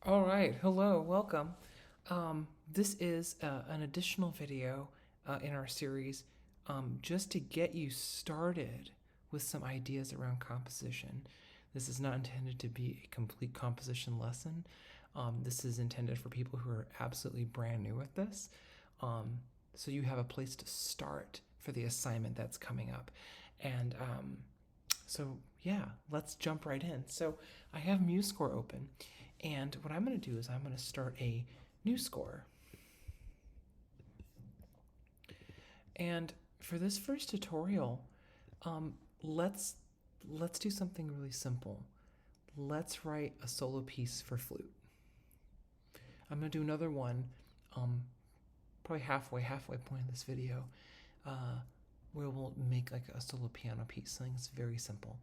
All right, hello, welcome. This is an additional video in our series just to get you started with some ideas around composition. This is not intended to be a complete composition lesson. This is intended for people who are absolutely brand new at this. So you have a place to start for the assignment that's coming up. And so, yeah, let's jump right in. So I have MuseScore open. And what I'm going to do is I'm going to start a new score. And for this first tutorial, let's do something really simple. Let's write a solo piece for flute. I'm going to do another one, probably halfway point in this video, where we'll make like a solo piano piece, something that's very simple.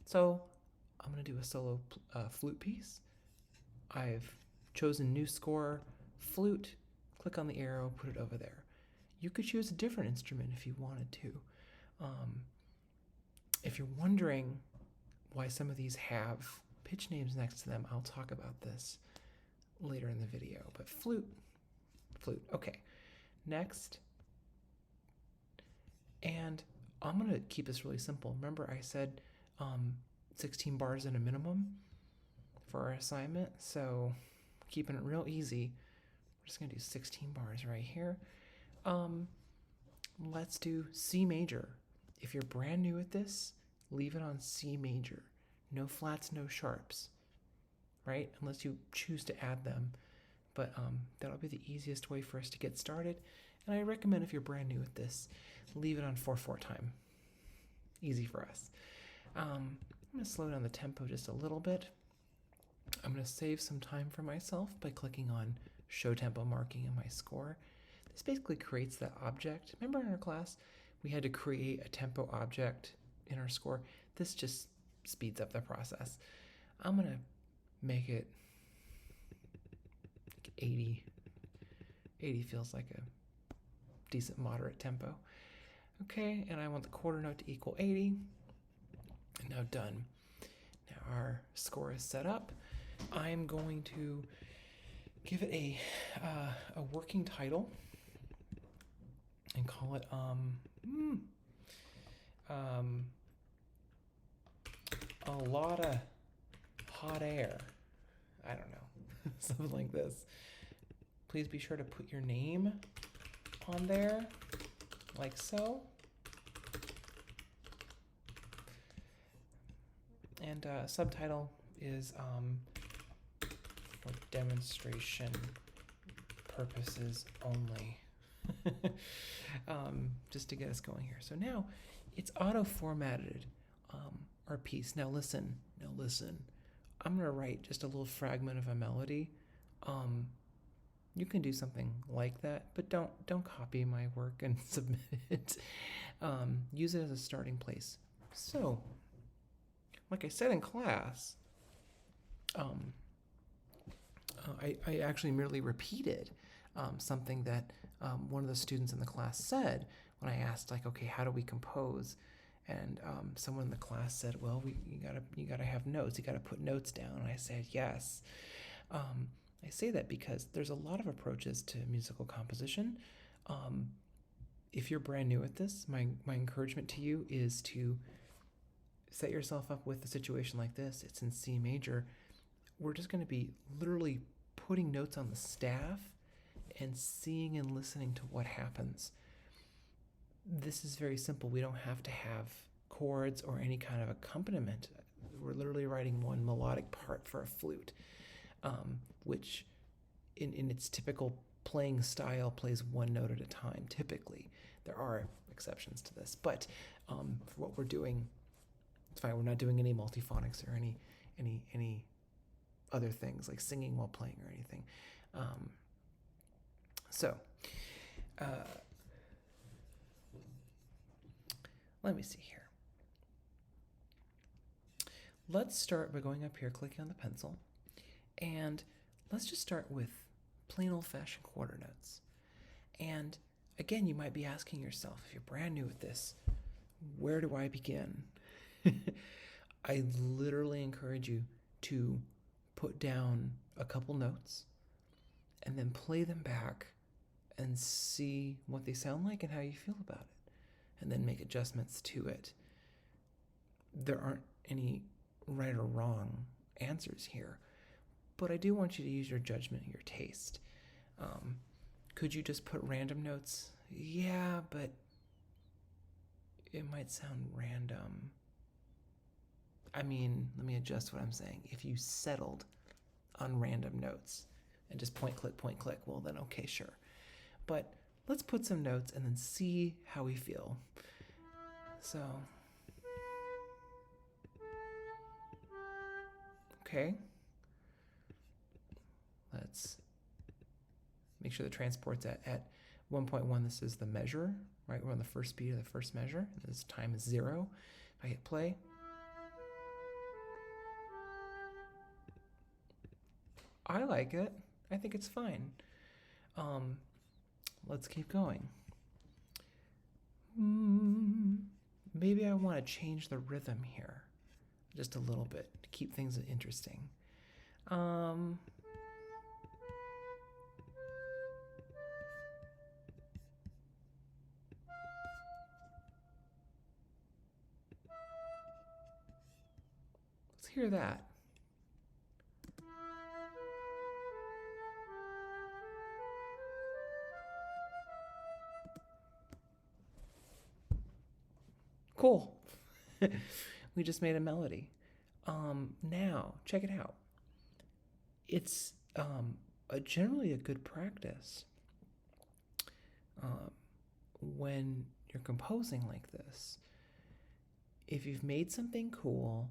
So I'm going to do a solo flute piece. I've chosen new score, flute, click on the arrow, put it over there. You could choose a different instrument if you wanted to. If you're wondering why some of these have pitch names next to them, I'll talk about this later in the video. But flute. Okay, next. And I'm going to keep this really simple. Remember I said 16 bars at a minimum for our assignment, so keeping it real easy. We're just going to do 16 bars right here. Let's do C major. If you're brand new at this, leave it on C major. No flats, no sharps, right? Unless you choose to add them. But that'll be the easiest way for us to get started. And I recommend if you're brand new at this, leave it on 4/4 time. Easy for us. I'm going to slow down the tempo just a little bit. I'm going to save some time for myself by clicking on Show Tempo Marking in my score. This basically creates that object. Remember in our class, we had to create a tempo object in our score? This just speeds up the process. I'm going to make it 80. 80 feels like a decent moderate tempo. Okay, and I want the quarter note to equal 80. And now done. Now our score is set up. I'm going to give it a working title and call it a lot of hot air. I don't know, something like this. Please be sure to put your name on there, like so. And subtitle is for demonstration purposes only. Just to get us going here. So now it's auto-formatted our piece. Now listen. I'm going to write just a little fragment of a melody. You can do something like that, but don't copy my work and submit it. Use it as a starting place. So, like I said in class, I actually merely repeated something that one of the students in the class said when I asked, like, okay, how do we compose? And someone in the class said, well, you gotta have notes. You gotta put notes down. And I said, yes. I say that because there's a lot of approaches to musical composition. If you're brand new at this, my encouragement to you is to set yourself up with a situation like this. It's in C major. We're just going to be literally putting notes on the staff and seeing and listening to what happens. This is very simple. We don't have to have chords or any kind of accompaniment. We're literally writing one melodic part for a flute, which in its typical playing style plays one note at a time, typically. There are exceptions to this, but for what we're doing, it's fine. We're not doing any multiphonics or any other things like singing while playing or anything. Let me see here. Let's start by going up here, clicking on the pencil, and let's just start with plain old-fashioned quarter notes. And again, you might be asking yourself, if you're brand new at this, where do I begin? I literally encourage you to put down a couple notes and then play them back and see what they sound like and how you feel about it, and then make adjustments to it. There aren't any right or wrong answers here, but I do want you to use your judgment and your taste. Could you just put random notes? Yeah, but it might sound random. I mean, let me adjust what I'm saying. If you settled on random notes and just point, click, well then okay, sure. But let's put some notes and then see how we feel. So, okay. Let's make sure the transport's at 1.1. This is the measure, right? We're on the first beat of the first measure. This time is 0. If I hit play, I like it. I think it's fine. Let's keep going. Maybe I want to change the rhythm here just a little bit to keep things interesting. Let's hear that. Cool. We just made a melody. Now, check it out. It's generally a good practice when you're composing like this. If you've made something cool,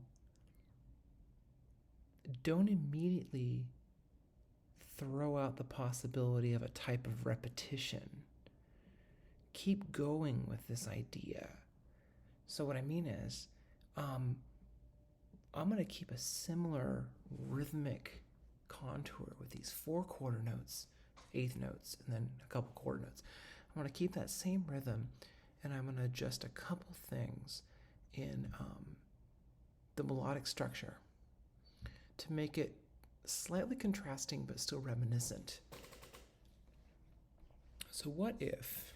don't immediately throw out the possibility of a type of repetition. Keep going with this idea. So what I mean is, I'm going to keep a similar rhythmic contour with these 4 quarter notes, eighth notes, and then a couple quarter notes. I'm going to keep that same rhythm, and I'm going to adjust a couple things in the melodic structure to make it slightly contrasting but still reminiscent. So what if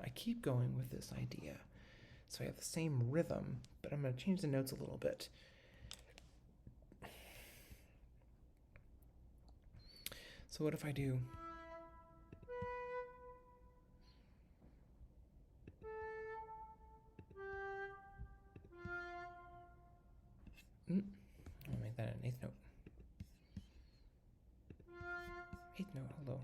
I keep going with this idea? So I have the same rhythm, but I'm going to change the notes a little bit. So what if I do... I'll make that an eighth note. Eighth note, hello.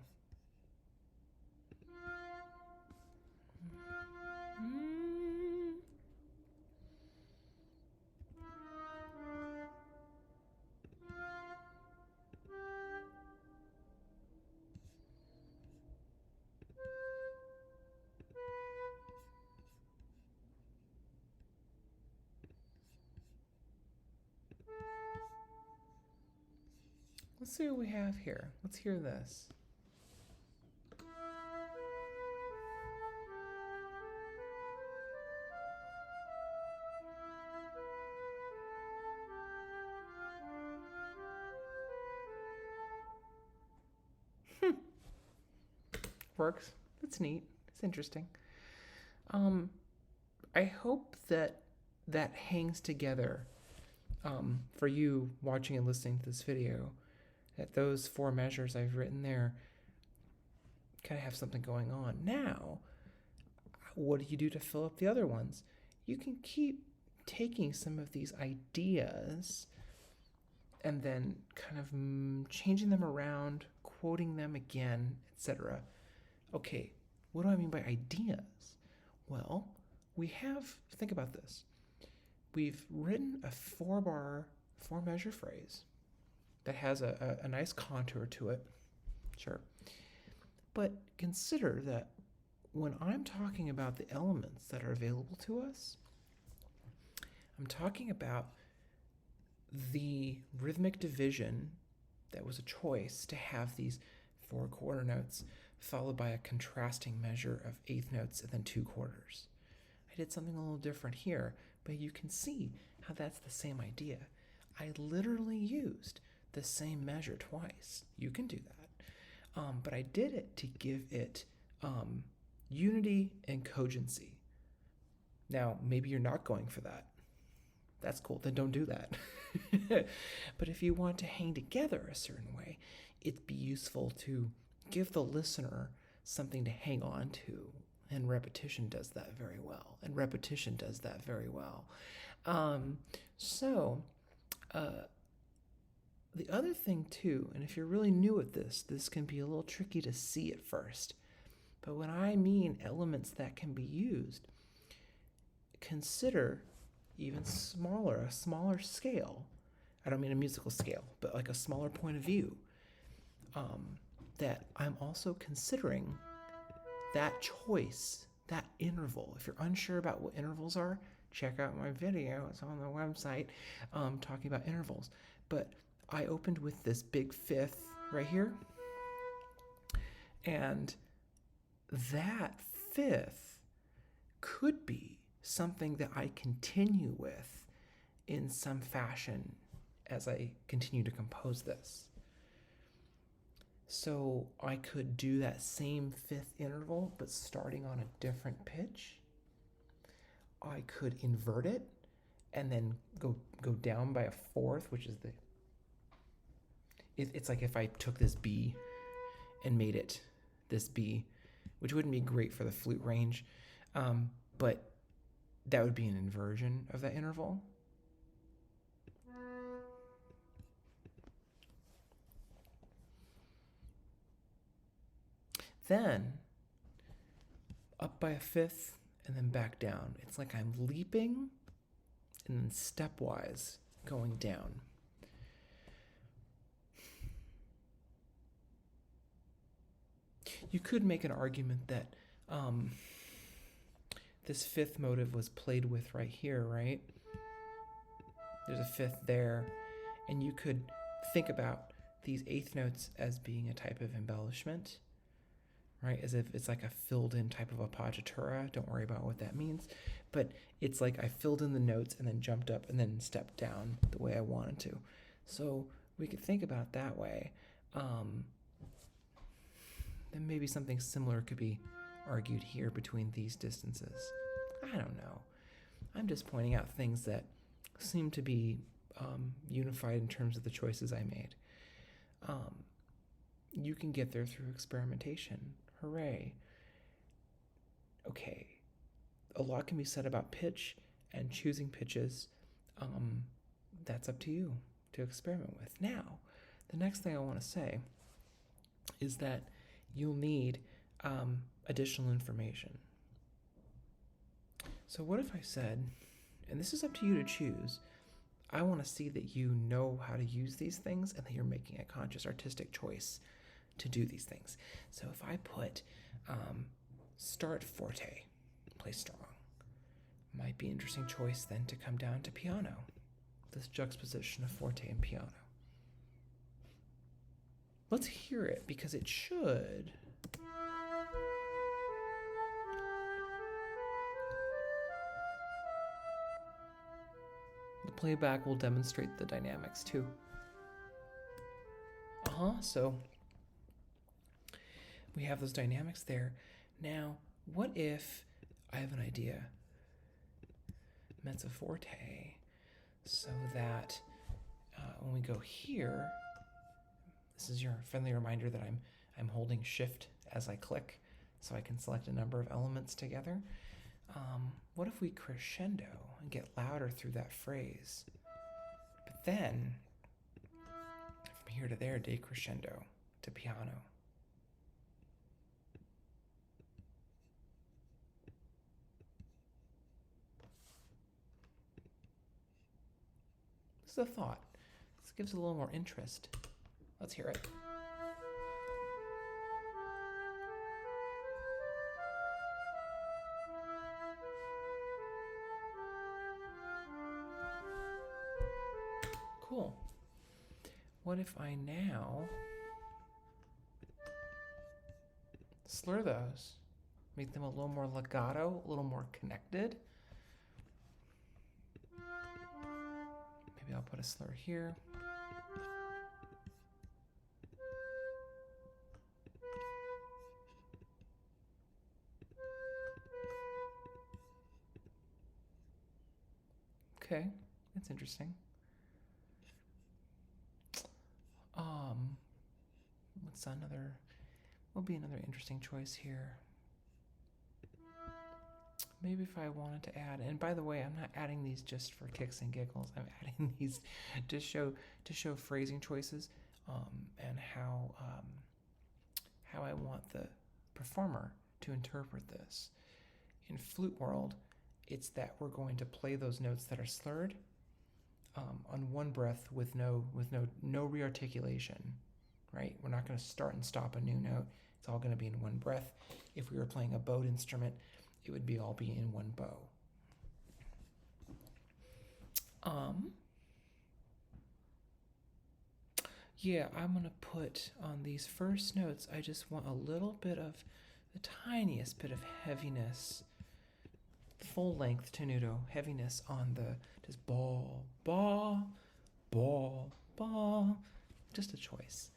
Let's see what we have here. Let's hear this. Works. That's neat. It's interesting. I hope that hangs together for you watching and listening to this video, that those 4 measures I've written there kind of have something going on. Now, what do you do to fill up the other ones? You can keep taking some of these ideas and then kind of changing them around, quoting them again, etc. Okay, what do I mean by ideas? Well, we have, think about this. We've written a 4-bar, 4-measure phrase that has a nice contour to it, sure. But consider that when I'm talking about the elements that are available to us, I'm talking about the rhythmic division that was a choice to have these 4 quarter notes followed by a contrasting measure of eighth notes and then 2 quarters. I did something a little different here, but you can see how that's the same idea. I literally used the same measure twice. You can do that. But I did it to give it unity and cogency. Now, maybe you're not going for that. That's cool. Then don't do that. But if you want to hang together a certain way, it'd be useful to give the listener something to hang on to. And repetition does that very well. The other thing too, and if you're really new at this can be a little tricky to see at first. But when I mean elements that can be used, consider even a smaller scale. I don't mean a musical scale, but like a smaller point of view. That I'm also considering that choice, that interval. If you're unsure about what intervals are, check out my video. It's on the website talking about intervals. But I opened with this big fifth right here. And that fifth could be something that I continue with in some fashion as I continue to compose this. So I could do that same fifth interval, but starting on a different pitch. I could invert it and then go down by a fourth, which is it's like if I took this B and made it this B, which wouldn't be great for the flute range, but that would be an inversion of that interval. Then up by a fifth and then back down. It's like I'm leaping and then stepwise going down. You could make an argument that this fifth motive was played with right here, right? There's a fifth there, and you could think about these eighth notes as being a type of embellishment, right? As if it's like a filled in type of appoggiatura. Don't worry about what that means, but it's like I filled in the notes and then jumped up and then stepped down the way I wanted to. So we could think about it that way. Then maybe something similar could be argued here between these distances. I don't know. I'm just pointing out things that seem to be unified in terms of the choices I made. You can get there through experimentation. Hooray. Okay. A lot can be said about pitch and choosing pitches. That's up to you to experiment with. Now, the next thing I want to say is that you'll need additional information. So what if I said, and this is up to you to choose, I want to see that you know how to use these things and that you're making a conscious artistic choice to do these things. So if I put start forte, play strong, might be an interesting choice then to come down to piano, this juxtaposition of forte and piano. Let's hear it because it should. The playback will demonstrate the dynamics too. So we have those dynamics there. Now, what if I have an idea? Mezzo forte, so that when we go here, this is your friendly reminder that I'm holding shift as I click, so I can select a number of elements together. What if we crescendo and get louder through that phrase? But then, from here to there, decrescendo to piano. This is a thought. This gives it a little more interest. Let's hear it. Cool. What if I now slur those, make them a little more legato, a little more connected? Maybe I'll put a slur here. Okay, that's interesting. Um, what's another? Will be another interesting choice here. Maybe if I wanted to add, and by the way, I'm not adding these just for kicks and giggles. I'm adding these to show phrasing choices, and how I want the performer to interpret this. In flute world, it's that we're going to play those notes that are slurred on one breath with no rearticulation, right? We're not going to start and stop a new note. It's all going to be in one breath. If we were playing a bowed instrument, it would be all be in one bow. Yeah, I'm going to put on these first notes, I just want a little bit of, the tiniest bit of heaviness, full length tenuto heaviness on the, just ball, ba, ball, ba, just a choice.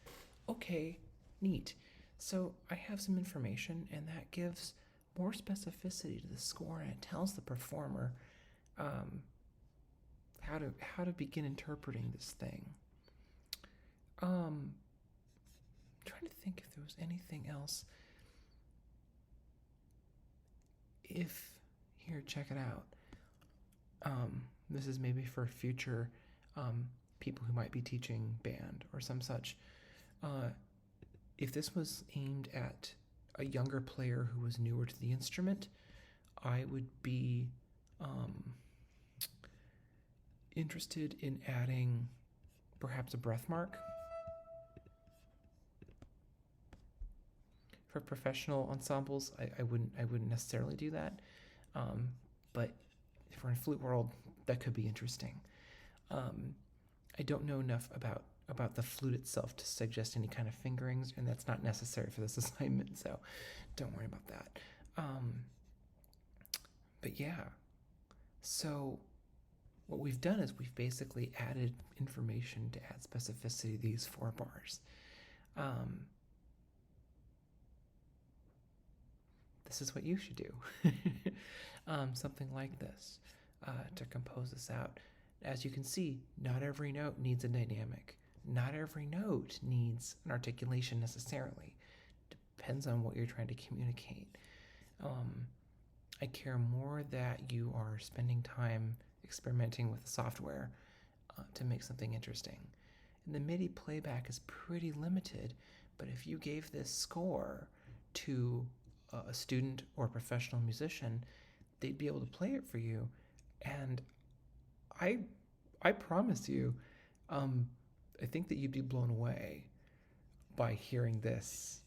Okay, neat. So I have some information, and that gives more specificity to the score, and it tells the performer how to begin interpreting this thing. I'm trying to think if there was anything else. If here, check it out. This is maybe for future people who might be teaching band or some such. If this was aimed at a younger player who was newer to the instrument, I would be interested in adding perhaps a breath mark. For professional ensembles, I wouldn't necessarily do that, but if we're in flute world, that could be interesting. I don't know enough about the flute itself to suggest any kind of fingerings, and that's not necessary for this assignment, so don't worry about that. But yeah, so what we've done is we've basically added information to add specificity to these 4 bars. This is what you should do. Something like this to compose this out. As you can see, not every note needs a dynamic. Not every note needs an articulation necessarily. Depends on what you're trying to communicate. I care more that you are spending time experimenting with the software to make something interesting. And the MIDI playback is pretty limited, but if you gave this score to a student or a professional musician, they'd be able to play it for you, and I promise you, I think that you'd be blown away by hearing this.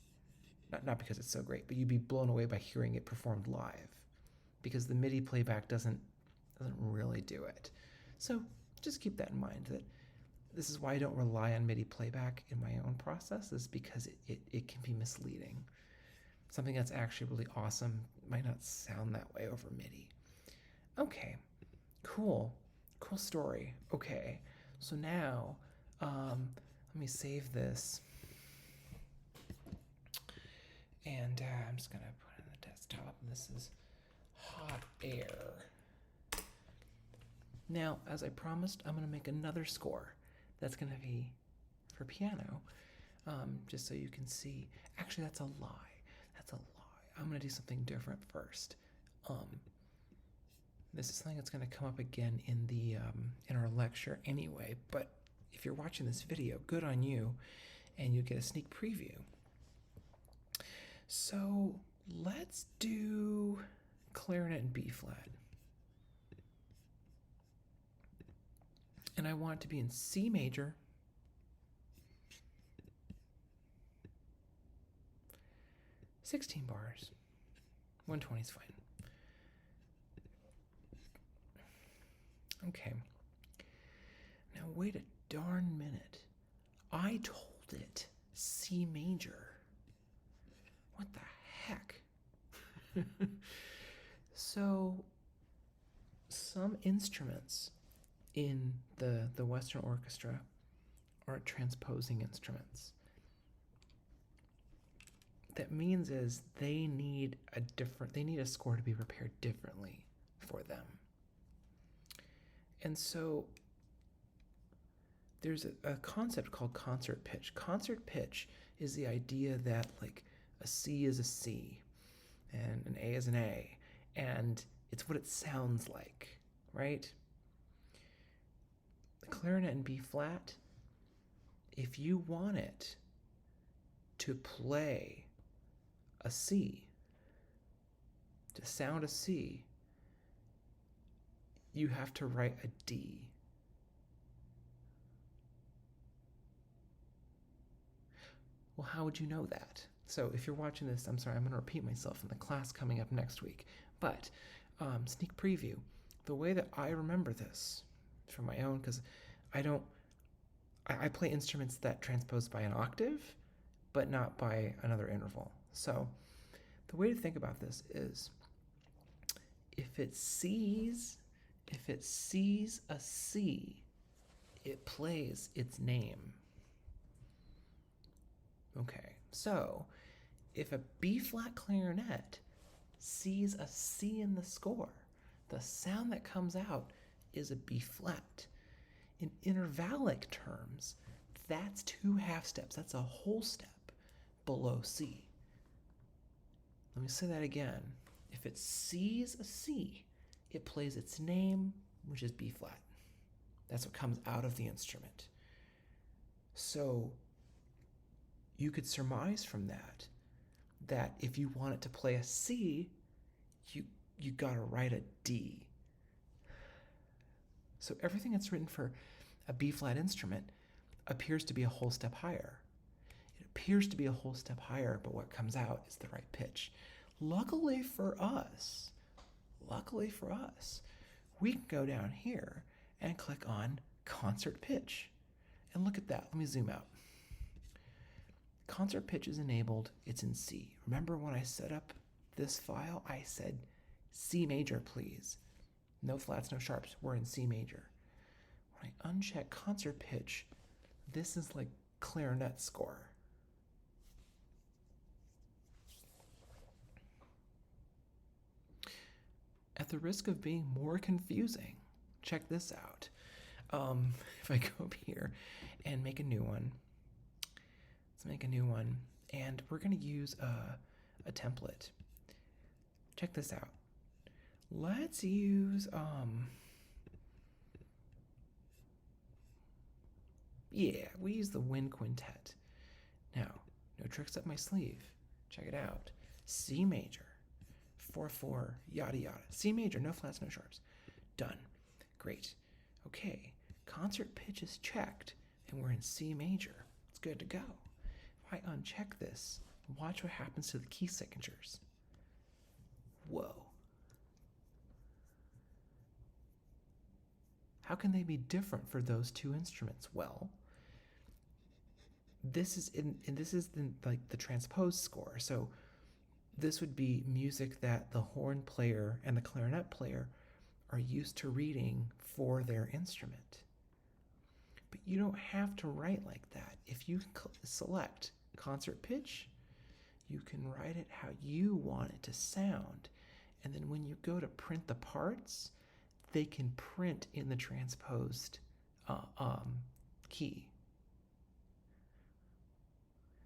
Not because it's so great, but you'd be blown away by hearing it performed live, because the MIDI playback doesn't really do it. So just keep that in mind, that this is why I don't rely on MIDI playback in my own process, is because it can be misleading. Something that's actually really awesome might not sound that way over MIDI. Okay, cool story. Okay, so now let me save this, and I'm just gonna put it on the desktop. This is hot air. Now, as I promised, I'm gonna make another score that's gonna be for piano, just so you can see. Actually, that's a lie. I'm going to do something different first. This is something that's going to come up again in our lecture anyway, but if you're watching this video, good on you, and you get a sneak preview. So let's do clarinet in B flat. And I want it to be in C major, 16 bars. 120 is fine. Okay. Now wait a darn minute. I told it C major. What the heck? So some instruments in the Western orchestra are transposing instruments. That means is they need a score to be prepared differently for them. And so there's a concept called concert pitch. Concert pitch is the idea that like a C is a C and an A is an A, and it's what it sounds like, right? The clarinet in B flat, if you want it to play a C, to sound a C, you have to write a D. Well, how would you know that? So if you're watching this, I'm sorry, I'm going to repeat myself in the class coming up next week. But sneak preview, the way that I remember this from my own, because I play instruments that transpose by an octave, but not by another interval. So the way to think about this is if it sees a C, it plays its name. Okay, so if a B flat clarinet sees a C in the score, the sound that comes out is a B flat. In intervallic terms, that's 2 half steps. That's a whole step below C. Let me say that again. If it sees a C, it plays its name, which is B flat. That's what comes out of the instrument. So you could surmise from that if you want it to play a C, you gotta write a D. So everything that's written for a B flat instrument appears to be a whole step higher. It appears to be a whole step higher, but what comes out is the right pitch. Luckily for us, we can go down here and click on concert pitch. And look at that. Let me zoom out. Concert pitch is enabled. It's in C. Remember when I set up this file, I said C major, please. No flats, no sharps. We're in C major. When I uncheck concert pitch, this is like clarinet score. At the risk of being more confusing, check this out. If I go up here and make a new one, let's make a new one, and we're going to use a template. Check this out. Let's use, we use the Wind Quintet. Now, no tricks up my sleeve. Check it out. C major, 4/4, yada yada. C major, no flats, no sharps. Done. Great. Okay, concert pitch is checked, and we're in C major. It's good to go. If I uncheck this, watch what happens to the key signatures. Whoa. How can they be different for those two instruments? Well, this is the transpose score. So this would be music that the horn player and the clarinet player are used to reading for their instrument. But you don't have to write like that. If you select concert pitch, you can write it how you want it to sound. And then when you go to print the parts, they can print in the transposed key.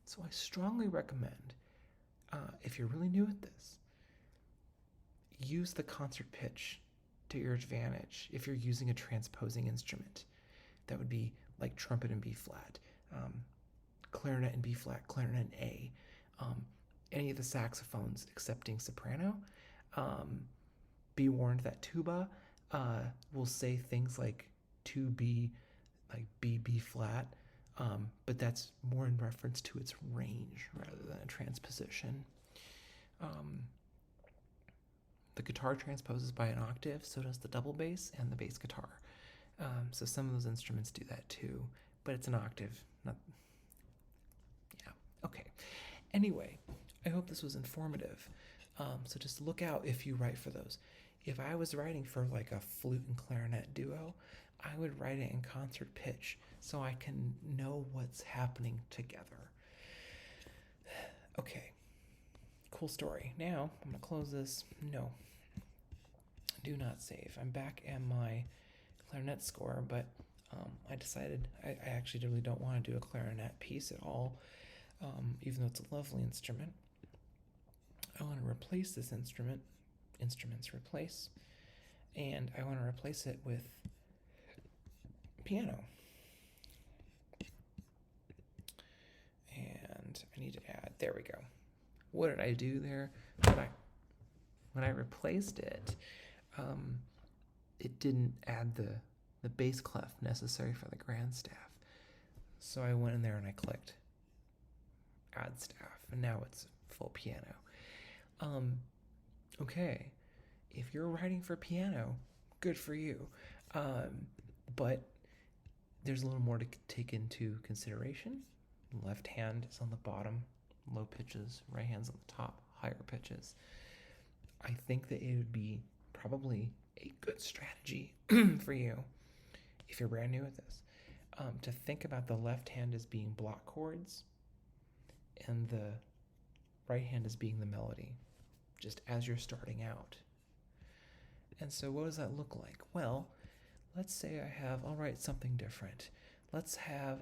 So I strongly recommend, if you're really new at this, use the concert pitch to your advantage if you're using a transposing instrument. That would be like trumpet in B flat, clarinet in B flat, clarinet in A, any of the saxophones excepting soprano. Be warned that tuba will say things like 2B, like B flat, but that's more in reference to its range rather than a transposition. The guitar transposes by an octave, so does the double bass and the bass guitar. So some of those instruments do that too, but it's an octave, not. Yeah, okay. Anyway, I hope this was informative. So just look out if you write for those. If I was writing for like a flute and clarinet duo, I would write it in concert pitch so I can know what's happening together. Okay, cool story. Now, I'm going to close this. No, do not save. I'm back at my clarinet score, but I decided I actually really don't want to do a clarinet piece at all, even though it's a lovely instrument. I want to replace this instruments replace, and I want to replace it with piano. And I need to add, there we go. What did I do there? When I replaced it, it didn't add the bass clef necessary for the grand staff. So I went in there and I clicked add staff, and now it's full piano. Okay, if you're writing for piano, good for you. But there's a little more to take into consideration. Left hand is on the bottom, low pitches, right hand's on the top, higher pitches. I think that it would be probably a good strategy for you, if you're brand new at this, to think about the left hand as being block chords and the right hand as being the melody, just as you're starting out. And so what does that look like? Well, let's say I'll write something different. Let's have,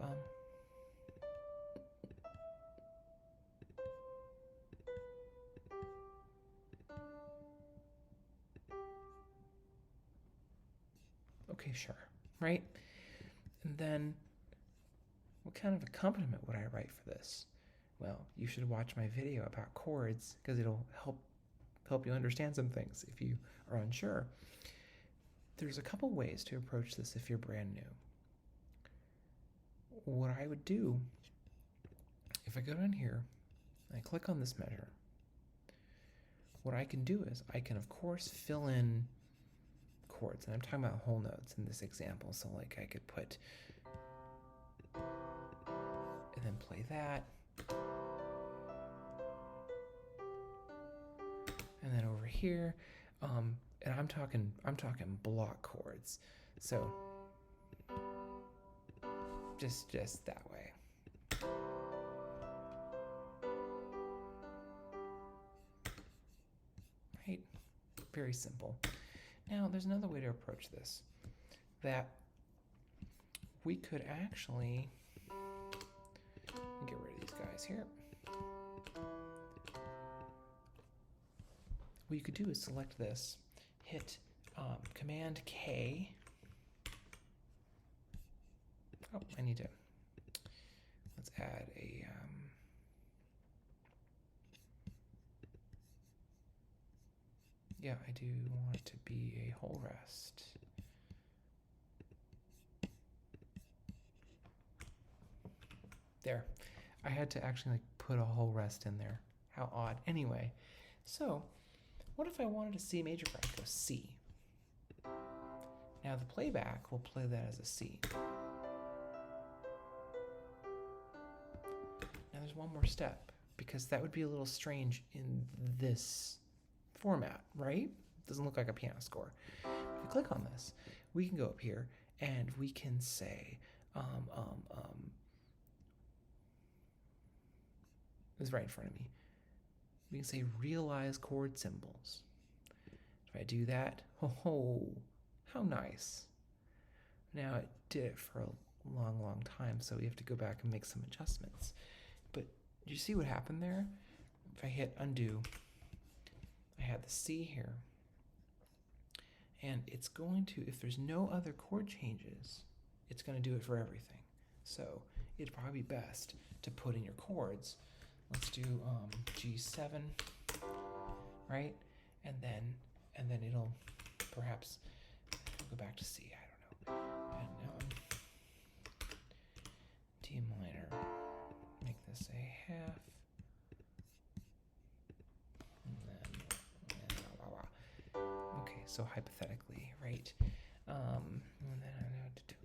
okay, sure, right? And then what kind of accompaniment would I write for this? Well, you should watch my video about chords, because it'll help you understand some things if you are unsure. There's a couple ways to approach this if you're brand new. What I would do, if I go down here and I click on this measure, what I can do is I can, of course, fill in chords, and I'm talking about whole notes in this example. So like I could put, and then play that, and then over here, and I'm talking block chords. So just that way. Right? Very simple. Now, there's another way to approach this, that we could actually get rid of these guys here. What you could do is select this, hit Command K. Oh, I need to, let's add a, yeah, I do want it to be a whole rest. There. I had to actually put a whole rest in there. How odd. Anyway, so what if I wanted a C major chord? Go C. Now the playback will play that as a C. Now there's one more step, because that would be a little strange in this format, right? Doesn't look like a piano score. If we click on this, we can go up here and we can say, it's right in front of me. We can say realize chord symbols. If I do that, oh, how nice. Now it did it for a long time, so we have to go back and make some adjustments. But do you see what happened there? If I hit undo, I had the C here, and it's going to, if there's no other chord changes, it's going to do it for everything. So it'd probably be best to put in your chords. Let's do G7, right? And then it'll perhaps go back to C. I don't know. And D minor. Make this a half. Okay, so hypothetically, right? And then I know to do.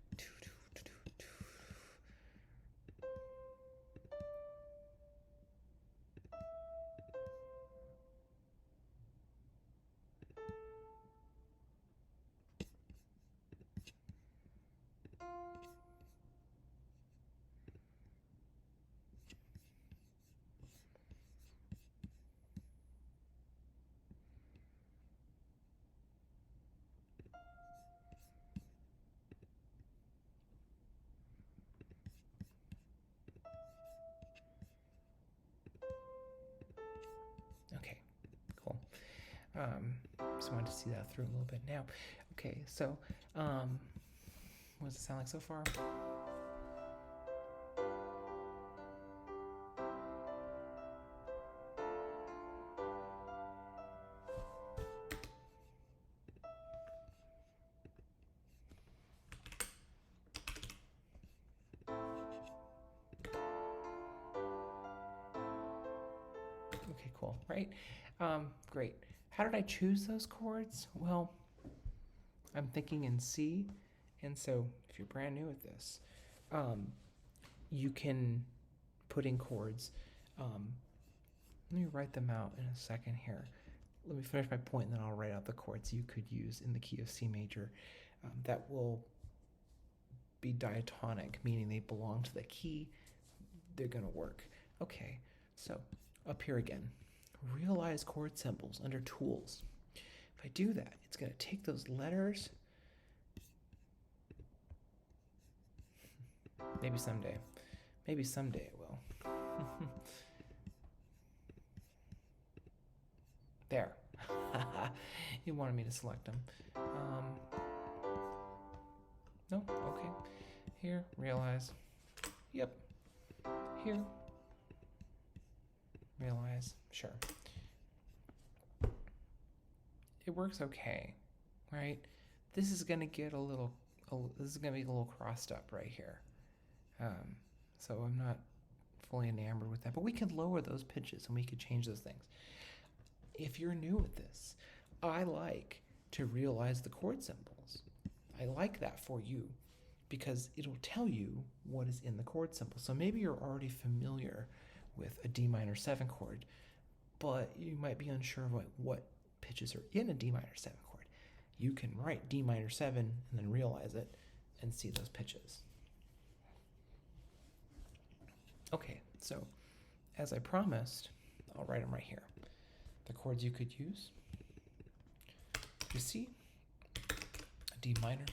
Just wanted to see that through a little bit now. Okay, so what does it sound like so far? Okay, cool, right? Great. How did I choose those chords? Well, I'm thinking in C, and so if you're brand new at this, you can put in chords. Let me write them out in a second here. Let me finish my point, and then I'll write out the chords you could use in the key of C major that will be diatonic, meaning they belong to the key. They're going to work. Okay, so up here again, realize chord symbols under tools. If I do that, it's going to take those letters. Maybe someday. Maybe someday it will. There. You wanted me to select them. No? Okay. Here, realize. Yep. Here. Realize. Sure. It works okay, right? This is going to get this is going to be a little crossed up right here. So I'm not fully enamored with that, but we can lower those pitches and we could change those things. If you're new at this, I like to realize the chord symbols. I like that for you because it'll tell you what is in the chord symbol. So maybe you're already familiar with a D minor 7 chord, but you might be unsure of what pitches are in a D minor 7 chord. You can write D minor 7 and then realize it and see those pitches. Okay, so as I promised, I'll write them right here. The chords you could use. You see, D minor,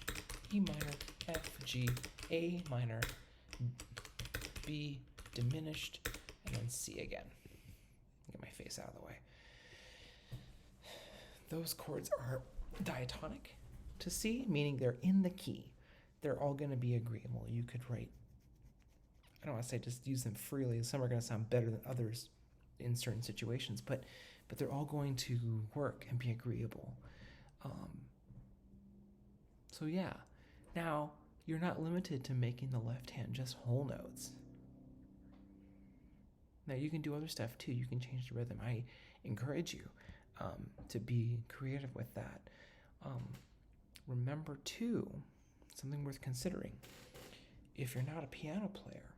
E minor, F, G, A minor, B diminished, and then C again. Get my face out of the way. Those chords are diatonic to C, meaning they're in the key. They're all going to be agreeable. You could write, I don't want to say just use them freely. Some are going to sound better than others in certain situations, but they're all going to work and be agreeable. So yeah, now you're not limited to making the left hand just whole notes. Now you can do other stuff too. You can change the rhythm. I encourage you to be creative with that. Remember too, something worth considering. If you're not a piano player,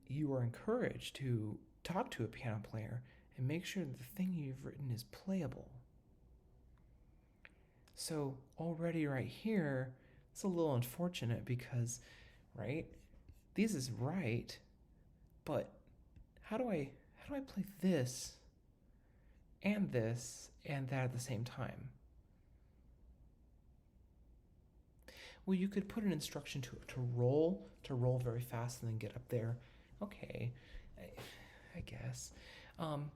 you are encouraged to talk to a piano player and make sure that the thing you've written is playable. So already right here, it's a little unfortunate because, right, this is right, but how do I play this and that at the same time? Well, you could put an instruction to roll very fast and then get up there. Okay, I guess. I'm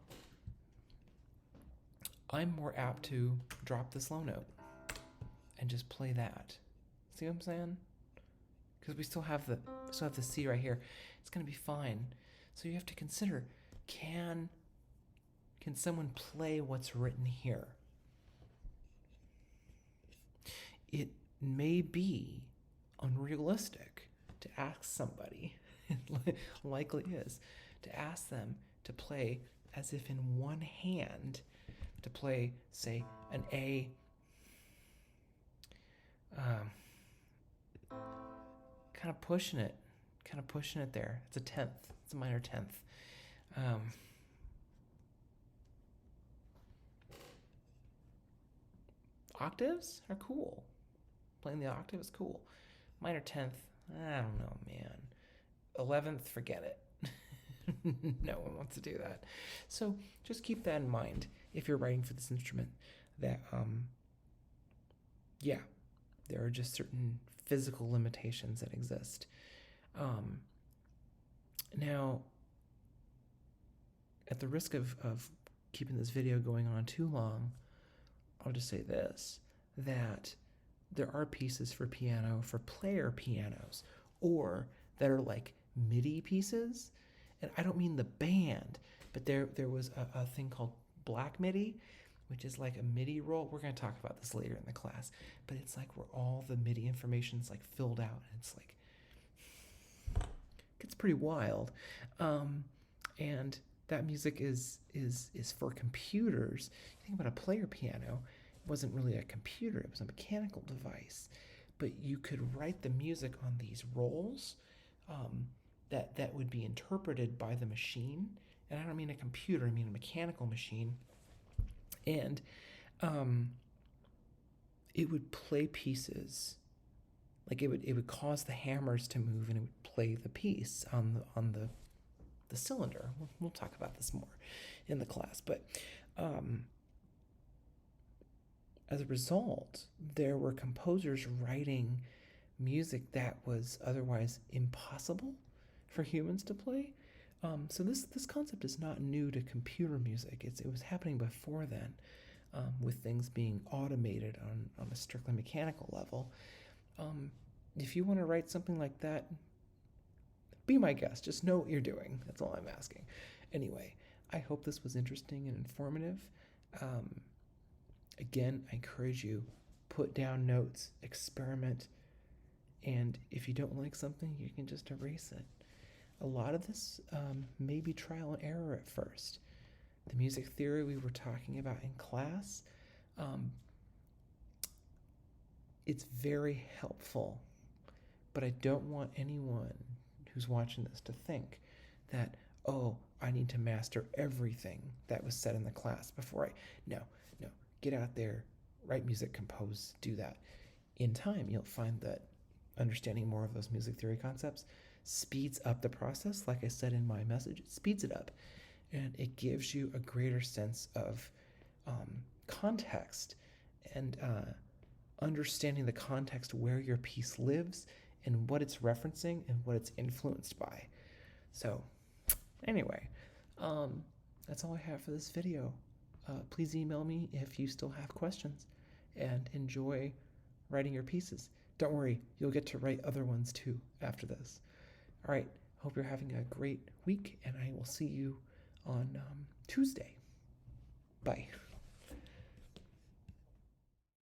more apt to drop this low note and just play that. See what I'm saying? Because we still have the C right here. It's gonna be fine. So you have to consider, can someone play what's written here? It may be unrealistic to ask somebody, it likely is, to ask them to play as if in one hand, to play, say, an A, kind of pushing it there. It's a 10th, it's a minor 10th. Octaves are cool. Playing the octave is cool. Minor 10th, I don't know, man. 11th, forget it. No one wants to do that. So just keep that in mind if you're writing for this instrument, that yeah, there are just certain physical limitations that exist. Now, at the risk of keeping this video going on too long, I'll just say this, that there are pieces for piano, for player pianos, or that are like MIDI pieces. And I don't mean the band, but there was a thing called Black MIDI, which is like a MIDI roll. We're going to talk about this later in the class, but it's like where all the MIDI information is like filled out, and it's like, it's pretty wild. And that music is for computers. You think about a player piano, it wasn't really a computer, it was a mechanical device. But you could write the music on these rolls that would be interpreted by the machine. And I don't mean a computer, I mean a mechanical machine. And it would play pieces. Like it would cause the hammers to move, and it would play the piece on the cylinder. We'll talk about this more in the class. But as a result, there were composers writing music that was otherwise impossible for humans to play. So this concept is not new to computer music. It was happening before then, with things being automated on a strictly mechanical level. If you want to write something like that, be my guest. Just know what you're doing. That's all I'm asking. Anyway, I hope this was interesting and informative. Again, I encourage you, put down notes, experiment, and if you don't like something, you can just erase it. A lot of this may be trial and error at first. The music theory we were talking about in class, it's very helpful, but I don't want anyone who's watching this to think that, oh, I need to master everything that was said in the class before no, get out there, write music, compose, do that. In time, you'll find that understanding more of those music theory concepts speeds up the process. Like I said in my message, it speeds it up, and it gives you a greater sense of context and understanding the context where your piece lives and what it's referencing and what it's influenced by. So anyway, that's all I have for this video. Please email me if you still have questions, and enjoy writing your pieces. Don't worry, you'll get to write other ones too after this. All right, hope you're having a great week, and I will see you on Tuesday. Bye.